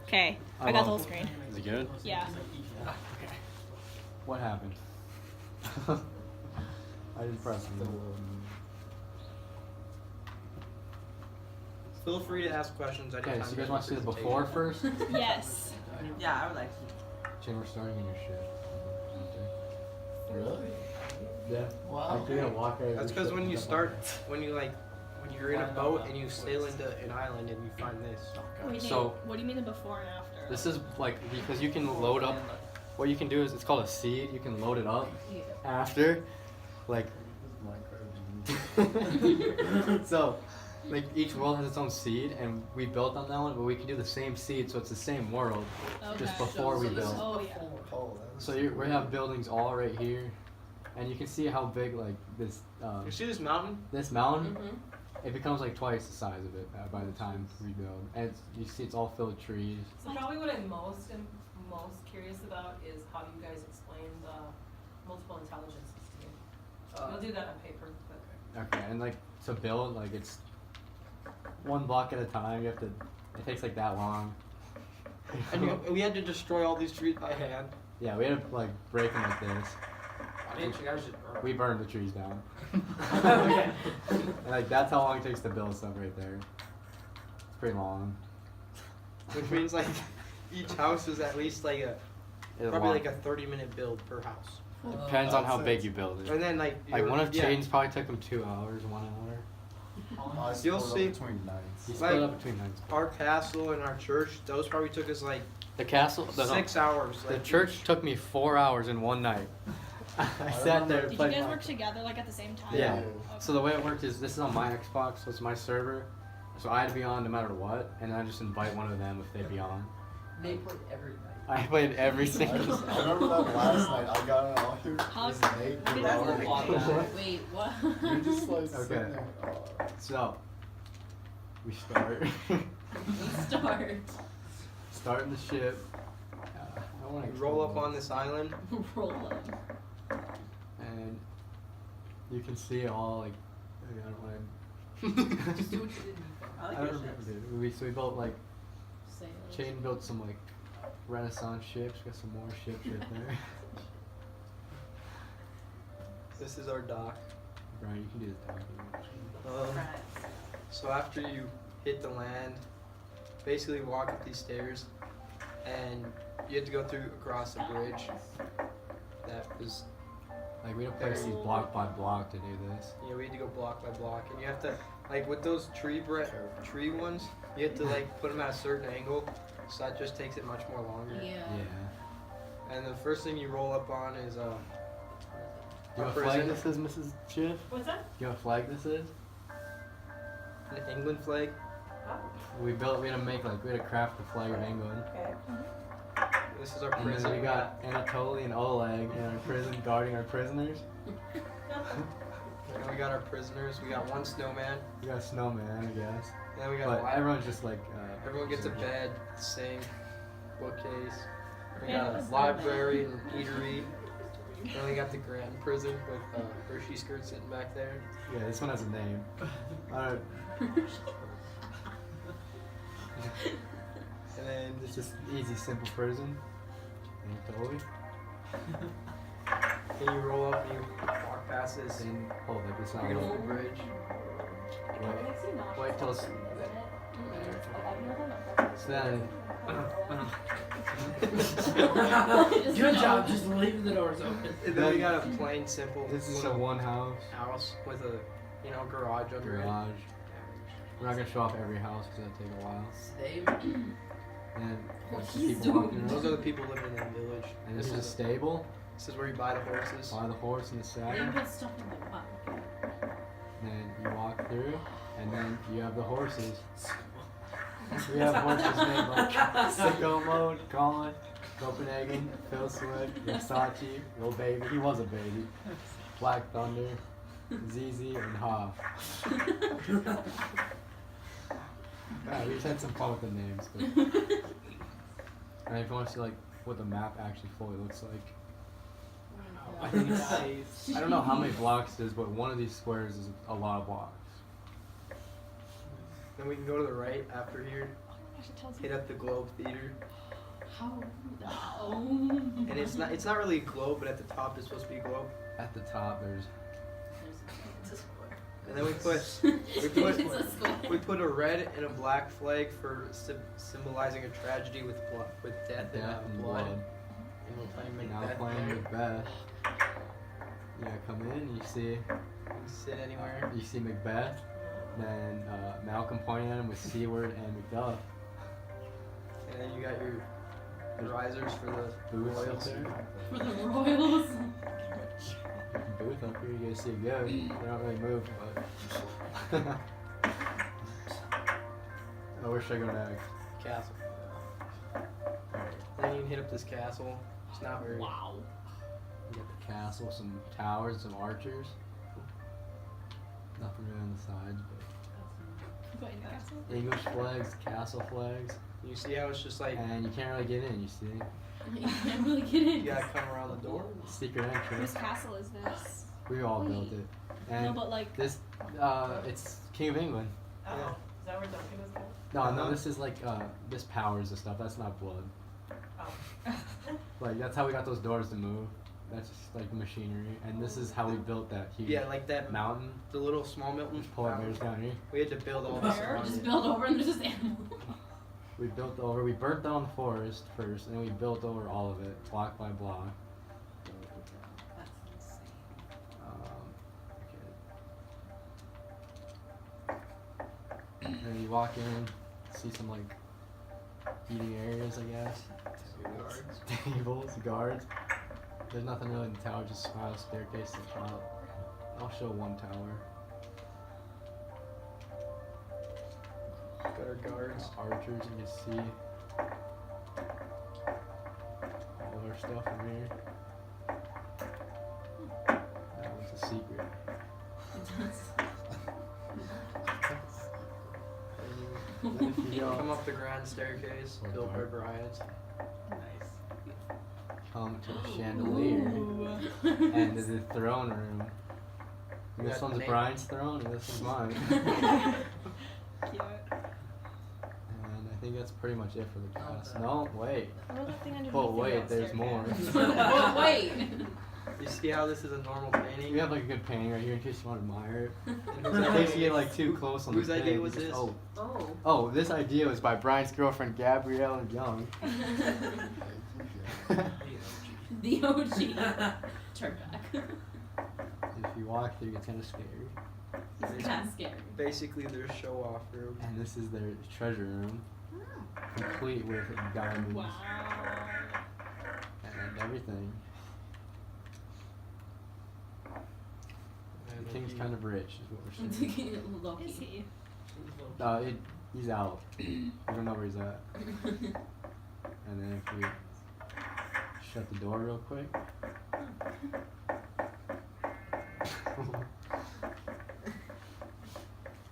Okay, I got the whole screen. Is it good? Yeah. Okay. What happened? I didn't press the Feel free to ask questions anytime. Okay, so you guys want to see the before first? Yes. Yeah, I would like to. Chin, we're starting in your shit. Really? Yeah. Wow. Like, you're gonna walk out of That's your because shit when and you stuff start, like when you're in a boat and you sail into an island and you find this. Wait, So- what do you mean the before and after? that. This is like, because you can load up, what you can do is, it's called a seed, you can load it up after, like, so, like each world has its own seed, and we built on that one, but we can do the same seed, so it's the same world, just Okay. before we So this is build. Oh, yeah. So we have buildings all right here, and you can see how big like this You see this mountain? this mountain. It becomes like twice the size of it by the time we build, and you see it's all filled with trees. So probably what I'm most curious about is how you guys explain the multiple intelligences to me. We'll do that on paper, but. Okay, and like to build, like it's one block at a time. You have to. It takes like that long. And we had to destroy all these trees by hand. Yeah, we had to like break them like this. Why didn't you guys just burn? We burned the trees down. Okay. And like that's how long it takes to build stuff right there. It's pretty long. Which means like each house is at least like It's probably long. like a 30-minute build per house. Depends on how big you build it. And then like One of yeah. Chain's probably took them 2 hours, 1 hour. You'll see. Between nights. He split Like- up between nights. Our castle and our church, those probably took us like The castle, 6 hours. the Like church took me 4 hours in one night. I sat there. Did you played guys my- work together like at the same time? Yeah. Okay. So the way it worked is this is on my Xbox, so it's my server. So I had to be on no matter what, and I just invite one of them if they'd be on. They played every night. I played every I single. remember that last night. I got on all your How- this Nate That's Bernard. What? Wait, what? You're just like Okay. sitting there. So we start. Start. Starting the ship. I want we roll up on this island. Roll up. and you can see all like. I don't want Just do what you did before. I like I don't your remember. ships. Dude. We built like Sails. Chain built some like Renaissance ships. Got some more ships right there. This is our dock. Brian, you can do the talking. Um, so after you hit the land, basically walk up these stairs, and you have to go through across a bridge. That was Like we don't place these block by block to do this. we had to go block by block, and you have to like with those tree ones, you have to like put them at a certain angle, so that just takes it much more longer. Yeah. Yeah. And the first thing you roll up on is Do you a know what flag prison, this is, Mrs. Schiff? What's that? Do you know what flag this is? an England flag. We had to make like, we had to craft the flag of England. Okay. This is our And prison. then we got Anatoly and Oleg in our prison guarding our prisoners. And we got our prisoners. We got one snowman. We got a snowman, I guess. And then we got But a li- everyone's just like, everyone gets a bed, sink, bookcase. We Yeah, got a that's library and eatery. Then we got the grand prison with Hershey skirt sitting back there. Yeah, this one has a name. And then It's just easy, simple prison. Anatoly. then you roll up and you walk past this Then, hold it, it's not beautiful over. bridge. Wait till it's. So then, Good job, just leaving the doors open. And then we got a plain, simple this is a little one house, house with a garage under it. garage. We're not gonna show off every house because that'd take a while. Stay. And there's just he's people walking Those around. are the people living in that village. And this is a stable. This is where you buy the horses. Buy the horse and the They saddle. put stuff in the pot. Then you walk through, and then you have the horses. We have horses named like Sicko Mode, Colin, Copenhagen, Phil Sweat, Versace, Lil Baby. He was a baby. Black Thunder, ZZ, and Hoff. We just had some fun with the names. But... And if you want to see like what the map actually fully looks like, I think it's safe. I don't know how many blocks it is, but one of these squares is a lot of blocks. Then we can go to the right after here. gosh, it tells hit me. up the Globe Theater. How? And it's not really a globe, but at the top it's supposed to be a globe. At the top, there's It's a square. And then we put It's a square. we put a red and a black flag for symbolizing a tragedy with death and death and blood. blood. And we're playing Now Macbeth playing there. Macbeth. Yeah, come in. You see, You can sit anywhere. you see Macbeth. Then Malcolm pointing at him with C-word and Macduff. And then you got your risers for the Boots up royals. there. For the royals. Booth up here, you guys see it good. They're not really moved, but. Oh, where should I go next? Castle. Then you can hit up this castle. It's not very. Wow. You got the castle, some towers, some archers. Nothing really on the sides, Go in the castle. but English flags, castle flags, You see how it's just like and you can't really get in. You see, You can't really get in. you gotta come around the door. secret Whose entrance. castle is this? We all built it, No, and but like. this, it's King of England. Oh, is that where Duncan was going? No, this is like this powers the stuff. That's not blood. Oh. Like that's how we got those doors to move. That's just like machinery, and this is how we built that huge Yeah, like that mountain. the little small mountain. Polar bears down here. We had to build all this Where? around Just it. build over and there's just animals. We built over. We burnt down the forest first, and then we built over all of it, block by block. That's insane. Okay. And then you walk in, see some like eating areas, I guess. Tables, guards. There's nothing really in the tower, just spiral staircase to the top. I'll show one tower. Got our guards. Archers, you can see all of our stuff in here. That was a secret. And Then if you come go, up the grand staircase Or built by dark. Bryant. Nice. come to the chandelier Ooh. and the throne room. You This got one's na- Brian's throne and this is mine. Cute. And I think that's pretty much it for the cast. No, wait. What was that thing underneath? Oh the wait, there's more. Oh, wait. You see how this is a normal painting? We have like a good painting right here in case you want to admire it. And In whose case you idea- get like too close on the whose idea thing, was just- this? Oh, Oh. oh, this idea was by Brian's girlfriend Gabrielle Young. The OG. Turn back. If you walk through, it's kind of scary. It's kind of scary. Basically, their show-off room. And this is their treasure room, complete with diamonds Wow. and everything. And The king's he- kind of rich, is what we're saying. Loki. Is he? He's out. We don't know where he's at. And then if we shut the door real quick.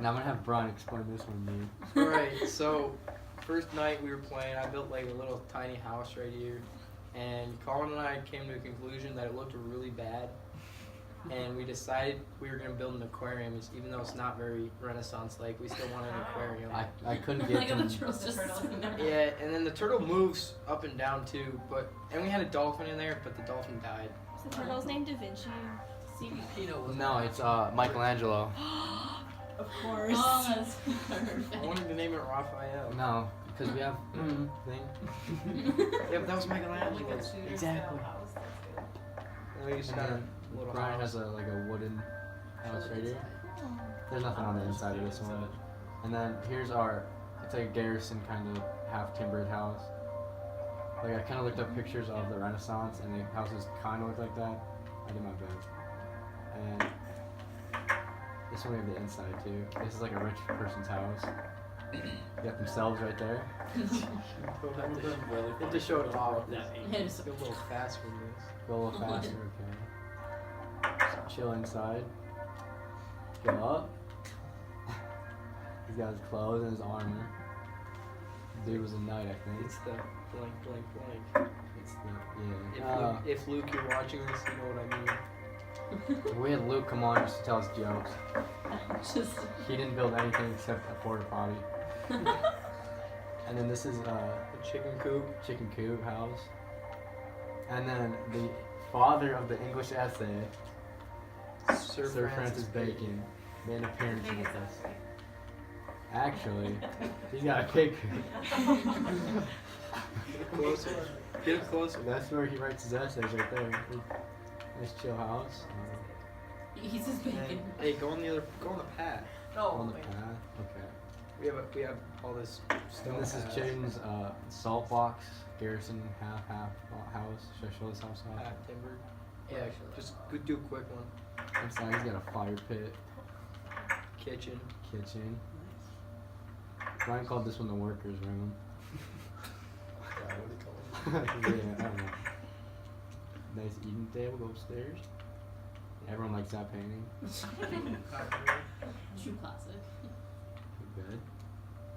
Now I'm gonna have Brian explain this one to you. Alright, so first night we were playing, I built like a little tiny house right here. And Colin and I came to a conclusion that it looked really bad. And we decided we were going to build an aquarium, even though it's not very Renaissance-like. We still wanted an aquarium. I couldn't get Like them. the turtles just sitting there. Yeah, and then the turtle moves up and down too. And we had a dolphin in there, but the dolphin died. Is the turtle's name Da Vinci? No, it's Michelangelo. Of course. Oh, that's I perfect. wanted to name it Raphael. No, because we have thing. Yeah, but that was Michelangelo. Exactly. And we just And got a then little Brian house. has a wooden house right here. There's nothing on the inside of this one. And then here's it's like a garrison kind of half timbered house. Like I kind of looked up pictures of the Renaissance and the houses kind of look like that. I did my best. And this one we have the inside too. This is like a rich person's house. You got themselves right there. We'll have to show it off. Yeah, It's a little fast from this. Go a little faster, okay. So chill inside. Go up. He's got his clothes and his armor. Dude was a knight, I think. It's the blank, blank, blank. It's the yeah. If Luke, you're watching this, you know what I mean. We had Luke come on just to tell us jokes. Just He didn't build anything except a porta potty. And then this is The chicken coop. chicken coop house. And then the father of the English essay, Sir Francis Bacon, made an appearance with us. Actually, he's got a pig coop. Get closer. Get it closer. That's where he writes his essays right there. Nice chill house. He's just And, bacon. hey, go on the path. On the path. Okay. We have all this stone. And this is paths. Chayton's salt box garrison half house. Should I show this house off? Half timbered. Yeah, just go do a quick one. Inside he's got a fire pit, Kitchen. kitchen. Brian called this one the workers' room. Yeah, what do you call it? Yeah, I don't know. Nice eating table, go upstairs. Everyone likes that painting. True classic. Good.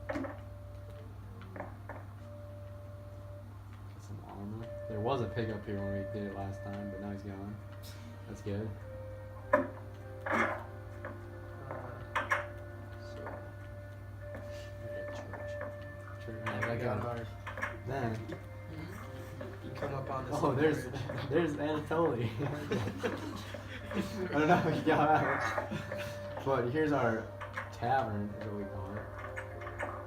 Got some armor. There was a pig up here when we did it last time, but now he's gone. That's good. Church. I got it. Then, You come up on this. oh, there's Anatoly. I don't know how he got out. But here's our tavern, is what we call it.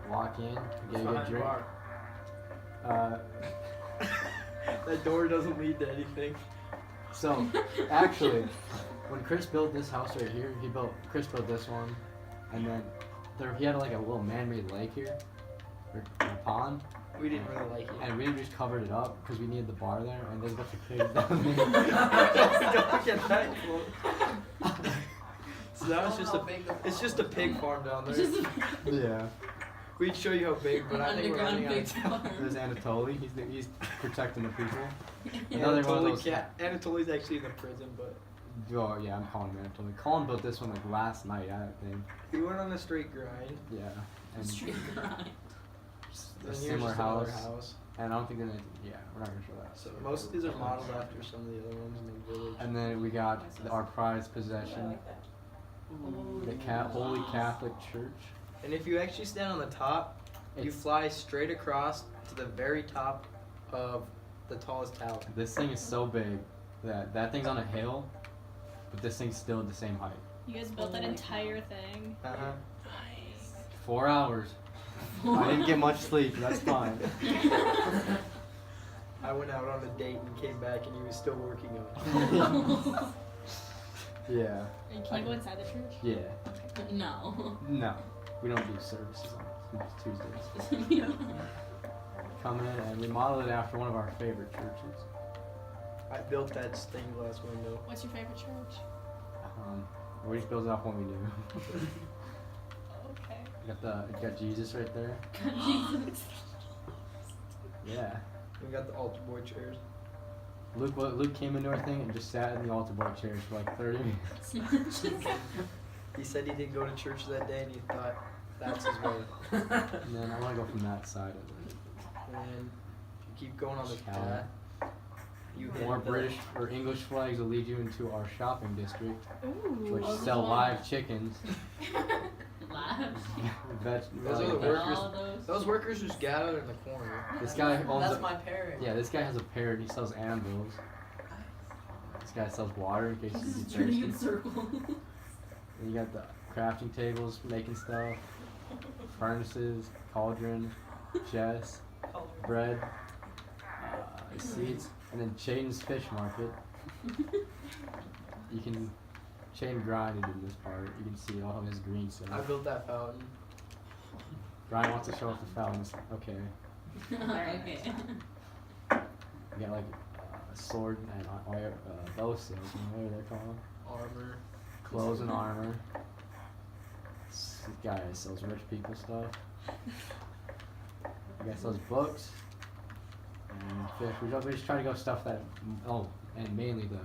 Walk in, get a good drink. That door doesn't lead to anything. So, actually, when Chris built this house right here, Chris built this one, and then he had like a little man-made lake here, or a pond, We didn't really like it. and we just covered it up because we needed the bar there, and there's a bunch of pigs down there. Don't get that close. So now it's just a pig farm down It's there. just Yeah. We'd show you how big, but I think we're underground running out big of time. farm. There's Anatoly. He's protecting the people. Another one of those. Anatoly's actually in the prison, but Oh yeah, I'm calling him Anatoly. Colin built this one like last night, I think. he went on a straight grind. Yeah. And Street grind. a Then here's similar just another house. And I don't think they're gonna. Yeah, we're not gonna show that. So most of these are modeled after some of the other ones in the village. And then we got our prized possession, the Holy Catholic Church. And if you actually stand on the top, you It's- fly straight across to the very top of the tallest tower. This thing is so big that thing's on a hill, but this thing's still at the same height. You guys built that entire thing. Uh-huh. Nice. 4 hours. I didn't get much sleep. That's fine. I went out on a date and came back and he was still working on it. Yeah. And can you go inside the church? Yeah. No. No, we don't do services on Tuesdays. Come in and we modeled it after one of our favorite churches. I built that stained glass window. What's your favorite church? We just built it off one we knew. Okay. You got Jesus right there. Yeah. We got the altar boy chairs. Luke came into our thing and just sat in the altar boy chairs for like 30 minutes. He said he didn't go to church that day and he thought that's his way. And then I want to go from that side of it. And if you keep going on the Cow. path, you hit More the- British or English flags will lead you into our shopping district, Ooh. which Oh, sell this live chickens. Labs. Those are the like workers. All Those workers just gather in the corner. This guy owns That's a, my parrot. yeah, this guy has a parrot. He sells anvils. This guy sells water in case you This get is turning in thirsty. circles. And you got the crafting tables, making stuff, furnaces, cauldron, chest, bread, seeds, and then Chayton's fish market. You can Chain grinded in this part. You can see all of his green stuff. I built that fountain. Brian wants to show off the fountains. Okay. Okay. We got like a sword and bow salesman, what are they called? Armor. Clothes and armor. This guy sells rich people stuff. The guy sells books and fish. We just try to go stuff that, and mainly the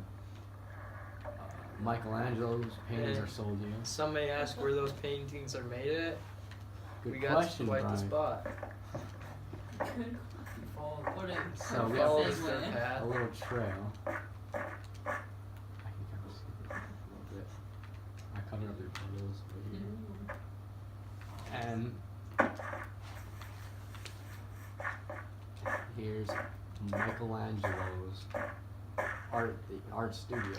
Michelangelo's paintings Yeah. are sold here. Some may ask where those paintings are made at. Good We got question, quite Brian. the spot. Good. What a So we Follow have the segue. path. a little trail. I can kind of see it a little bit. I covered up your photos right here. And here's Michelangelo's art studio,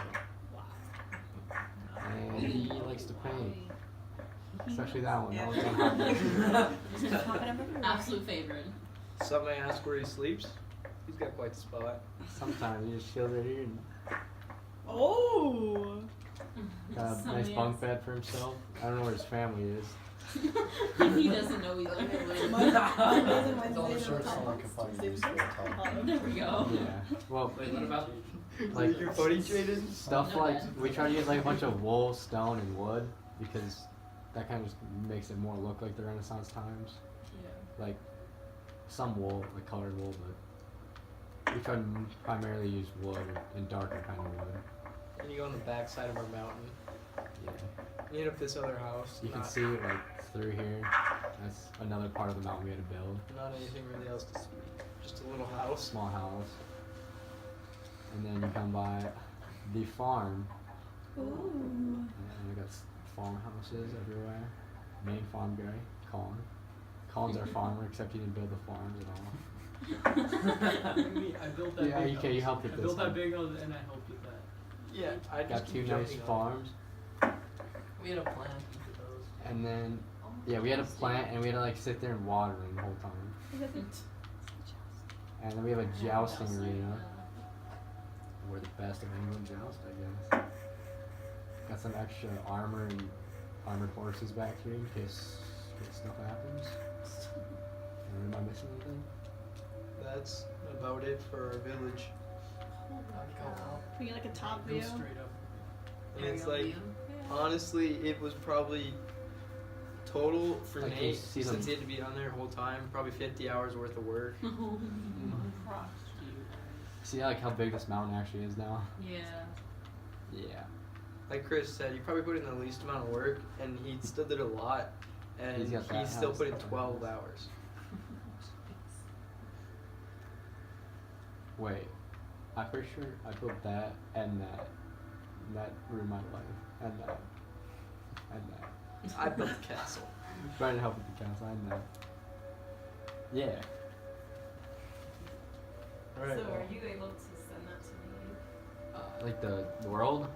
and he likes to paint, especially that one. That one's on hot. Absolute favorite. Some may ask where he sleeps. He's got quite the spot. Sometimes he just chills right here and Oh. got a nice Somebody bunk else. bed for himself. I don't know where his family is. He doesn't know either. Mondays and All the Wednesdays shorts are someone can find you just go talk. There we go. Yeah. Well, Wait, what about? like Your buddy traded? stuff No like bad. we try to use like a bunch of wool, stone, and wood because that kind of just makes it more look like the Renaissance times. Yeah. Like some wool, like colored wool, but we try to primarily use wood and darker kind of wood. And you go on the back side of our mountain. Yeah. You hit up this other house. You can not, see it like through here. That's another part of the mountain we had to build. not anything really else to see. Just a little A house. small house. And then you come by the farm. Ooh. And we got farmhouses everywhere. Main farm guy, Colin. Colin's our farmer, except he didn't build the farms at all. I built that Yeah, big okay, house. you helped with I this built that one. big house and I helped with that. Yeah, I Got just two keep nice jumping on farms. We had a plan to each of those. And then, yeah, we had a plant and we had to like sit there and water it the whole time. And then we have a jousting arena. We're the best of England joust, I guess. Got some extra armor and armored horses back here in case stuff happens. Am I missing anything? That's about it for our village. We get like a top Go view. straight up. And it's like, honestly, it was probably total for Like you Nate, see since them- he had to be on there the whole time, probably 50 hours worth of work. See like how big this mountain actually is now? Yeah. Yeah. Like Chris said, he probably put in the least amount of work, and he still did a lot, and He's he got that still house, put in that 12 house. hours. Wait. I'm pretty sure I built that and that. And that ruined my life. And that. And that. I built the castle. Trying to help with the castle and that. Yeah. Alright, So well, are you able to send that to me? Like the world?